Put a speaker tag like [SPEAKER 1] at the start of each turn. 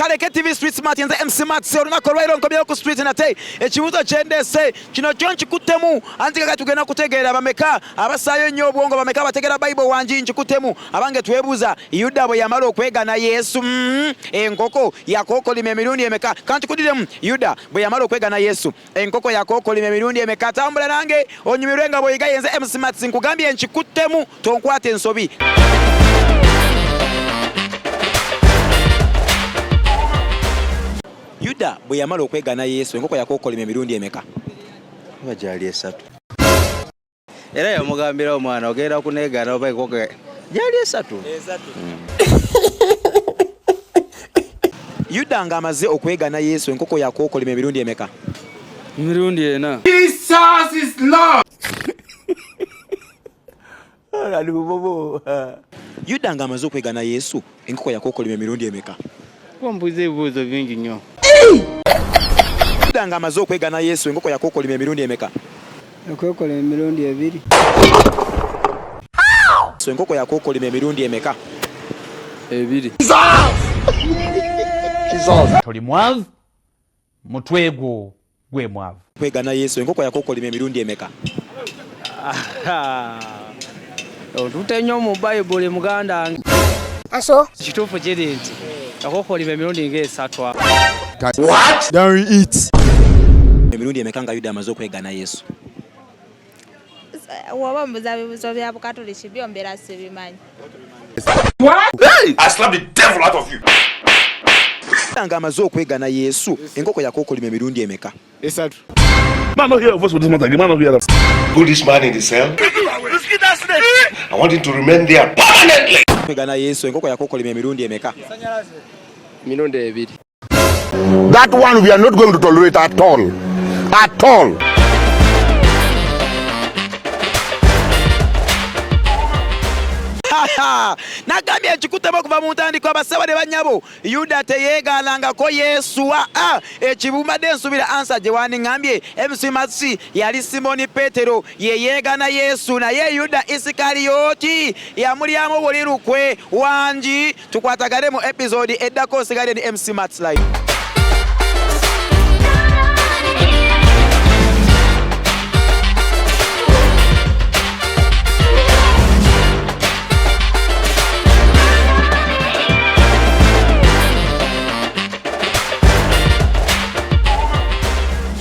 [SPEAKER 1] Kaleke TV Streetsmart yenze MC Max olunako lwairo nkomyewo ku street nate ekibuzo kyendese kino kyo nkikuttemu anti kaka tugenda kutegeera bameka abasaayo nnyo obwongo bameka bategeera Bible wanji nkikuttemu abange twebuuza Yuda bwe yamala okwegaana Yesu Enkoko Yakakokolima Emirundi Emeeka kanti kudiremu Yuda bwe yamala okwegaana Yesu Enkoko Yakakokolima Emirundi Emeeka tambula nange onyumirwe nga bwe yiga yenze MC Max nkugambye nkikuttemu tonkwate ensobi. Yuda bwe yamala okwegaana Yesu Enkoko Yakakokolima Emirundi Emeeka?
[SPEAKER 2] Bajali 3. Era yamugambira omwana ogenda kuneegaana oba Enkoko jali 3.
[SPEAKER 1] Yuda nga amaze okwegaana Yesu Enkoko Yakakokolima Emirundi Emeeka?
[SPEAKER 3] Emirundi 4.
[SPEAKER 4] Jesus is Lord.
[SPEAKER 1] Yuda nga amaze okwegaana Yesu Enkoko Yakakokolima Emirundi Emeeka?
[SPEAKER 3] Wambuze ebibuuzo bingi nnyo.
[SPEAKER 1] Yuda nga amaze okwegaana Yesu Enkoko Yakakokolima Emirundi Emeeka?
[SPEAKER 3] Okwekola emirundi 2.
[SPEAKER 1] So Enkoko Yakakokolima Emirundi Emeeka?
[SPEAKER 3] 2.
[SPEAKER 4] Toli mwavu mutwego gwe mwavu.
[SPEAKER 1] Okwegaana Yesu Enkoko Yakakokolima Emirundi Emeeka?
[SPEAKER 3] Otute nnyo mu Bible Muganda.
[SPEAKER 5] Aso
[SPEAKER 3] Kituufu kiri nti Yakakokolima emirundi nga 3.
[SPEAKER 4] What? Then we eat.
[SPEAKER 1] Emirundi Emeeka nga Yuda amaze okwegaana Yesu?
[SPEAKER 5] waba mbuza bibuzo bya Bukatoliki byombera sibimanyi.
[SPEAKER 4] What? Hey! I slap the devil out of you.
[SPEAKER 1] Nga amaze okwegaana Yesu Enkoko Yakakokolima Emirundi Emeeka?
[SPEAKER 4] 3.
[SPEAKER 6] Man, not hear a voice for this man again. Man, not hear that.
[SPEAKER 7] Put this man in the cell. I want him to remain there permanently.
[SPEAKER 1] Okwegaana Yesu Enkoko Yakakokolima Emirundi Emeeka?
[SPEAKER 3] Mirundi 2.
[SPEAKER 7] That one we are not going to tolerate at all. At all.
[SPEAKER 1] Nagambye ekikuttemu okuva mu ntandikwa abasaba ne bannyabo Yuda teyeegaalangako Yesu ekibumbadde ensubira ansa gye wandiŋŋambye MC Max yali Simoni Petero yeyeegaana Yesu naye Yuda Isikaliyooti yamulyamu buli lukwe wanji tukwatagane mu episode eddako osigadde ni MC Max live.